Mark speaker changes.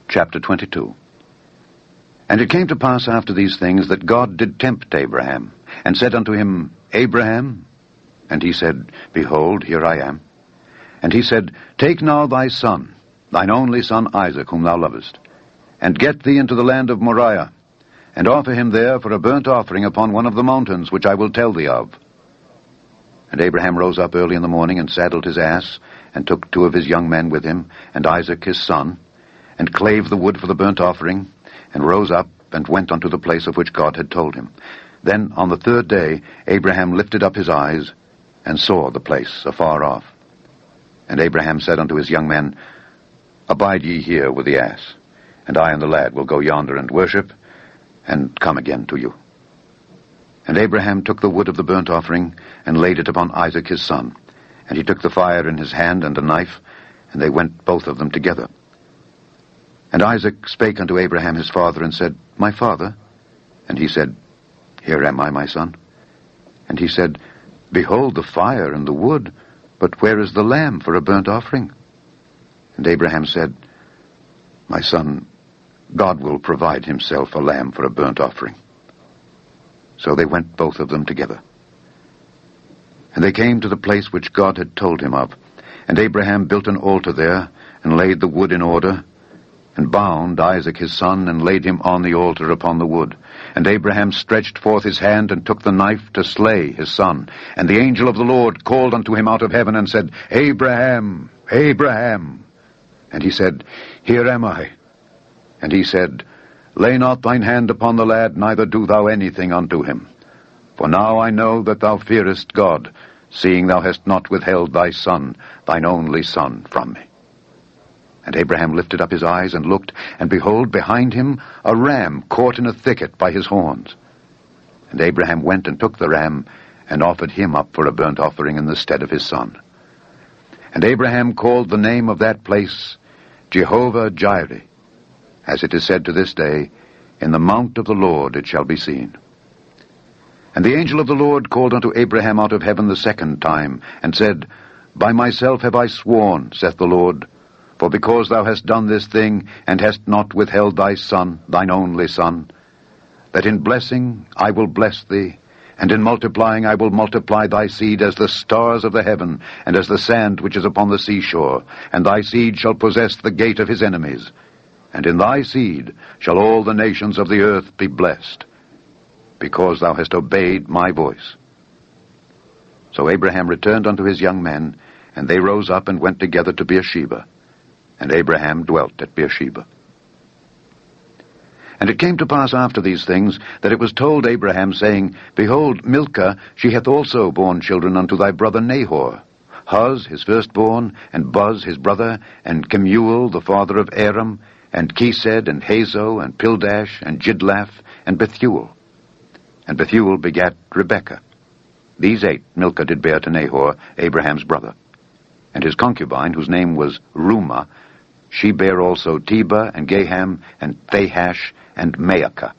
Speaker 1: Chapter 22. And it came to pass after these things that God did tempt Abraham, and said unto him, Abraham. And he said, Behold, here I am. And he said, Take now thy son, thine only son Isaac, whom thou lovest, and get thee into the land of Moriah, and offer him there for a burnt offering upon one of the mountains which I will tell thee of. And Abraham rose up early in the morning, and saddled his ass, and took 2 of his young men with him, and Isaac his son, and clave the wood for the burnt offering, and rose up, and went unto the place of which God had told him. Then on the 3rd day Abraham lifted up his eyes, and saw the place afar off. And Abraham said unto his young men, Abide ye here with the ass, and I and the lad will go yonder and worship, and come again to you. And Abraham took the wood of the burnt offering, and laid it upon Isaac his son. And he took the fire in his hand and a knife, and they went both of them together. And Isaac spake unto Abraham his father, and said, My father? And he said, Here am I, my son. And he said, Behold the fire and the wood, but where is the lamb for a burnt offering? And Abraham said, My son, God will provide himself a lamb for a burnt offering. So they went both of them together. And they came to the place which God had told him of. And Abraham built an altar there, and laid the wood in order, and bound Isaac his son, and laid him on the altar upon the wood. And Abraham stretched forth his hand, and took the knife to slay his son. And the angel of the Lord called unto him out of heaven, and said, Abraham, Abraham. And he said, Here am I. And he said, Lay not thine hand upon the lad, neither do thou anything unto him. For now I know that thou fearest God, seeing thou hast not withheld thy son, thine only son, from me. And Abraham lifted up his eyes and looked, and behold, behind him a ram caught in a thicket by his horns. And Abraham went and took the ram, and offered him up for a burnt offering in the stead of his son. And Abraham called the name of that place Jehovah-Jireh, as it is said to this day, In the mount of the Lord it shall be seen. And the angel of the Lord called unto Abraham out of heaven the 2nd time, and said, By myself have I sworn, saith the Lord, for because thou hast done this thing, and hast not withheld thy son, thine only son, that in blessing I will bless thee, and in multiplying I will multiply thy seed as the stars of the heaven, and as the sand which is upon the seashore, and thy seed shall possess the gate of his enemies. And in thy seed shall all the nations of the earth be blessed, because thou hast obeyed my voice. So Abraham returned unto his young men, and they rose up and went together to Beersheba. And Abraham dwelt at Beersheba. And it came to pass after these things, that it was told Abraham, saying, Behold, Milcah, she hath also borne children unto thy brother Nahor, Huz his firstborn, and Buz his brother, and Kemuel the father of Aram, and Chesed, and Hazo, and Pildash, and Jidlaph, and Bethuel. And Bethuel begat Rebekah. These 8 Milcah did bear to Nahor, Abraham's brother. And his concubine, whose name was Reumah, she bare also Tebah, and Gaham, and Thahash, and Maacah.